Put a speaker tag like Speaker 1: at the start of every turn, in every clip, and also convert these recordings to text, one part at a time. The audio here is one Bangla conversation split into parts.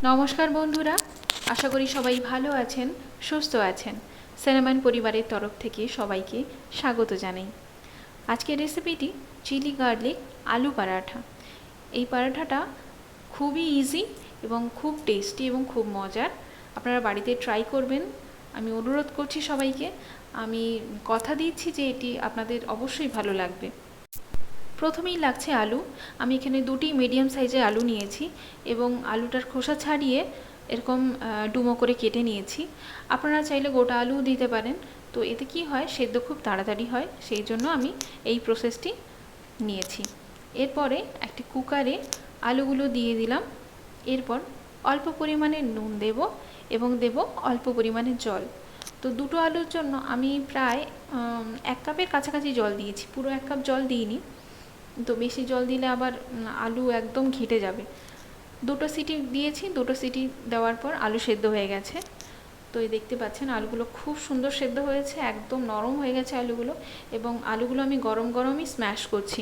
Speaker 1: নমস্কার বন্ধুরা, আশা করি সবাই ভালো আছেন, সুস্থ আছেন। সিনেমান পরিবারের তরফ থেকে সবাইকে স্বাগত জানাই। আজকের রেসিপিটি চিলি গার্লিক আলু পরাঠা। এই পরাঠাটা খুবই ইজি এবং খুব টেস্টি এবং খুব মজার। আপনারা বাড়িতে ট্রাই করবেন, আমি অনুরোধ করছি সবাইকে। আমি কথা দিচ্ছি যে এটি আপনাদের অবশ্যই ভালো লাগবে। প্রথমেই লাগছে আলু। আমি এখানে দুটি মিডিয়াম সাইজের আলু নিয়েছি এবং আলুটার খোসা ছাড়িয়ে এরকম ডুমো করে কেটে নিয়েছি। আপনারা চাইলে গোটা আলুও দিতে পারেন, তো এতে কি হয়, সেদ্ধ খুব তাড়াতাড়ি হয়, সেই জন্য আমি এই প্রসেসটি নিয়েছি। এরপরে একটি কুকারে আলুগুলো দিয়ে দিলাম। এরপর অল্প পরিমাণে নুন দেব এবং দেব অল্প পরিমাণে জল। তো দুটো আলুর জন্য আমি প্রায় 1 কাপের কাছাকাছি জল দিয়েছি, পুরো 1 কাপ জল দিইনি। তো বেশি জল দিলে আবার আলু একদম ঘেটে যাবে। দুটো সিটি দিয়েছি, দুটো সিটি দেওয়ার পর আলু সেদ্ধ হয়ে গেছে। তো এই দেখতে পাচ্ছেন আলুগুলো খুব সুন্দর সেদ্ধ হয়েছে, একদম নরম হয়ে গেছে আলুগুলো। এবং আলুগুলো আমি গরম গরমই স্ম্যাশ করছি।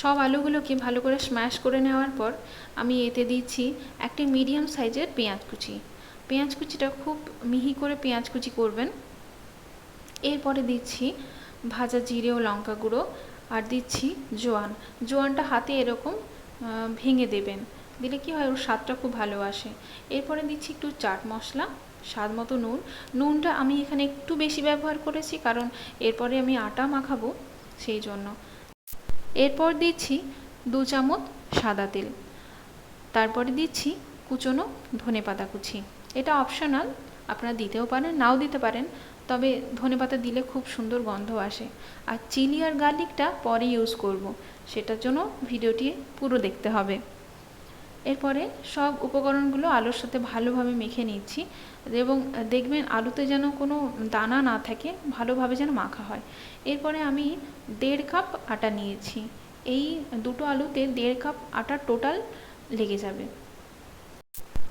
Speaker 1: সব আলুগুলোকে ভালো করে স্ম্যাশ করে নেওয়ার পর আমি এতে দিচ্ছি একটি মিডিয়াম সাইজের পেঁয়াজ কুচি। পেঁয়াজ কুচিটা খুব মিহি করে পেঁয়াজ কুচি করবেন। এরপরে দিচ্ছি ভাজা জিরে ও লঙ্কা গুঁড়ো, আর দিচ্ছি জোয়ান। জোয়ানটা হাতে এরকম ভেঙে দেবেন, দিলে কি হয়, ওর স্বাদটা খুব ভালো আসে। এরপরে দিচ্ছি একটু চাট মশলা, স্বাদ মতো নুন। নুনটা আমি এখানে একটু বেশি ব্যবহার করেছি, কারণ এরপরে আমি আটা মাখাবো, সেই জন্য। এরপর দিচ্ছি 2 চামচ সাদা তেল। তারপরে দিচ্ছি কুচনো ধনেপাতা কুচি। এটা অপশনাল, আপনারা দিতেও পারেন, নাও দিতে পারেন, তবে ধনেপাতা দিলে খুব সুন্দর গন্ধ আসে। আর চিলি আর গার্লিকটা পরে ইউজ করব, সেটার জন্য ভিডিওটি পুরো দেখতে হবে। এরপরে সব উপকরণগুলো আলুর সাথে ভালোভাবে মেখে নিচ্ছি এবং দেখবেন আলুতে যেন কোনো দানা না থাকে, ভালোভাবে যেন মাখা হয়। এরপরে আমি 1.5 কাপ আটা নিয়েছি। এই দুটো আলুতে 1.5 কাপ আটা টোটাল লেগে যাবে।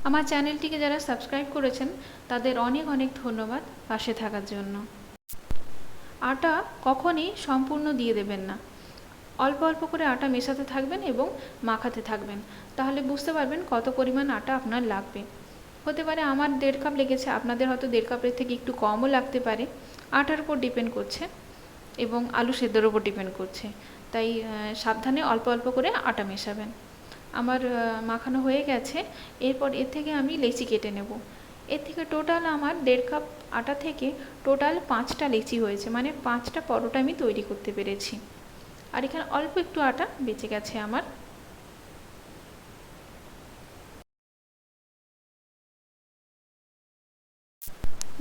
Speaker 1: আমার চ্যানেলটিকে যারা সাবস্ক্রাইব করেছেন তাদের অনেক অনেক ধন্যবাদ পাশে থাকার জন্য। আটা কখনই সম্পূর্ণ দিয়ে দেবেন না, অল্প অল্প করে আটা মেশাতে থাকবেন এবং মাখাতে থাকবেন, তাহলে বুঝতে পারবেন কত পরিমাণ আটা আপনার লাগবে। হতে পারে আমার 1.5 কাপ লেগেছে, আপনাদের হয়তো 1.5 কাপের থেকে একটু কমও লাগতে পারে। আটার উপর ডিপেন্ড করছে এবং আলু সেদ্ধর উপর ডিপেন্ড করছে, তাই সাবধানে অল্প অল্প করে আটা মেশাবেন। আমার মাখানো হয়ে গেছে। এরপর এর থেকে আমি লেচি কেটে নেব। এর থেকে টোটাল আমার 1.5 কাপ আটা থেকে টোটাল 5টা লেচি হয়েছে, মানে 5টা পরোটা আমি তৈরি করতে পেরেছি। আর এখানে অল্প একটু আটা বেঁচে গেছে আমার।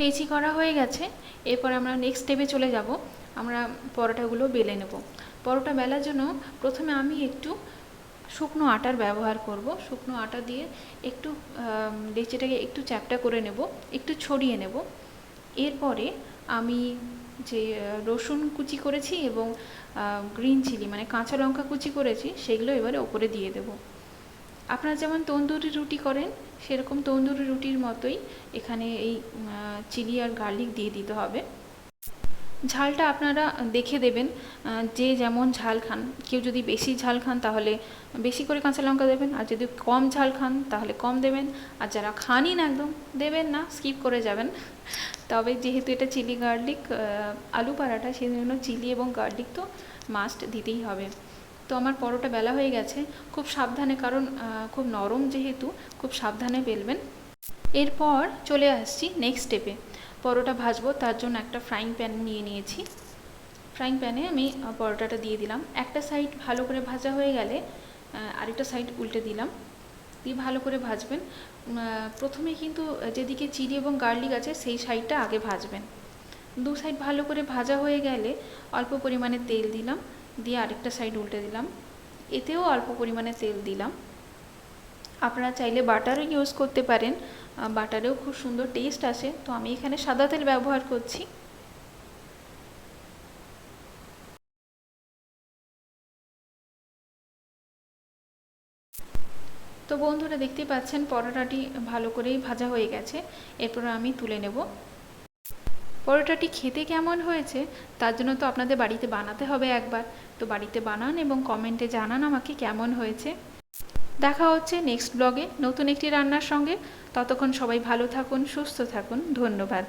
Speaker 1: লেচি করা হয়ে গেছে। এরপর আমরা নেক্সট স্টেপে চলে যাব। আমরা পরোটাগুলো বেলে নেব। পরোটা বেলার জন্য প্রথমে আমি একটু শুকনো আটার ব্যবহার করব। শুকনো আটা দিয়ে একটু লেচিটাকে একটু চ্যাপ্টা করে নেব, একটু ছড়িয়ে নেব। এরপরে আমি যে রসুন কুচি করেছি এবং গ্রিন চিলি মানে কাঁচা লঙ্কা কুচি করেছি, সেগুলো এবারে ওপরে দিয়ে দেব। আপনারা যেমন তন্দুরি রুটি করেন, সেরকম তন্দুরি রুটির মতোই এখানে এই চিলি আর গার্লিক দিয়ে দিতে হবে। ঝালটা আপনারা দেখে দেবেন, যে যেমন ঝাল খান। কেউ যদি বেশি ঝাল খান তাহলে বেশি করে কাঁচা লঙ্কা দেবেন, আর যদি কম ঝাল খান তাহলে কম দেবেন, আর যারা খানই না একদম, দেবেন না, স্কিপ করে যাবেন। তবে যেহেতু এটা চিলি গার্লিক আলু পরাঠা, সেই জন্য চিলি এবং গার্লিক তো মাস্ট দিতেই হবে। তো আমার পরোটা বেলা হয়ে গেছে। খুব সাবধানে, কারণ খুব নরম যেহেতু, খুব সাবধানে বেলবেন। এরপর চলে আসছি নেক্সট স্টেপে। পরোটা ভাজবো, তার জন্য একটা ফ্রাইং প্যান নিয়ে নিয়েছি। ফ্রাইং প্যানে আমি পরোটাটা দিয়ে দিলাম। একটা সাইড ভালো করে ভাজা হয়ে গেলে আরেকটা সাইড উল্টে দিলাম, দিয়ে ভালো করে ভাজবেন। প্রথমে কিন্তু যেদিকে চিলি এবং গার্লিক আছে সেই সাইডটা আগে ভাজবেন। দু সাইড ভালো করে ভাজা হয়ে গেলে অল্প পরিমাণে তেল দিলাম, দিয়ে আরেকটা সাইড উল্টে দিলাম, এতেও অল্প পরিমাণে তেল দিলাম। আপনারা চাইলে বাটারও ইউজ করতে পারেন, বাটারেও খুব সুন্দর টেস্ট আসে, তো আমি এখানে সাদা তেল ব্যবহার করছি। তো বন্ধুরা দেখতেই পাচ্ছেন পরোটাটি ভালো করেই ভাজা হয়ে গেছে। এরপর আমি তুলে নেব। পরোটাটি খেতে কেমন হয়েছে তার জন্য তো আপনাদের বাড়িতে বানাতে হবে একবার। তো বাড়িতে বানান এবং কমেন্টে জানান আমাকে কেমন হয়েছে। দেখা হচ্ছে নেক্সট ব্লগে নতুন একটি রান্নার সঙ্গে। ততক্ষণ সবাই ভালো থাকুন, সুস্থ থাকুন। ধন্যবাদ।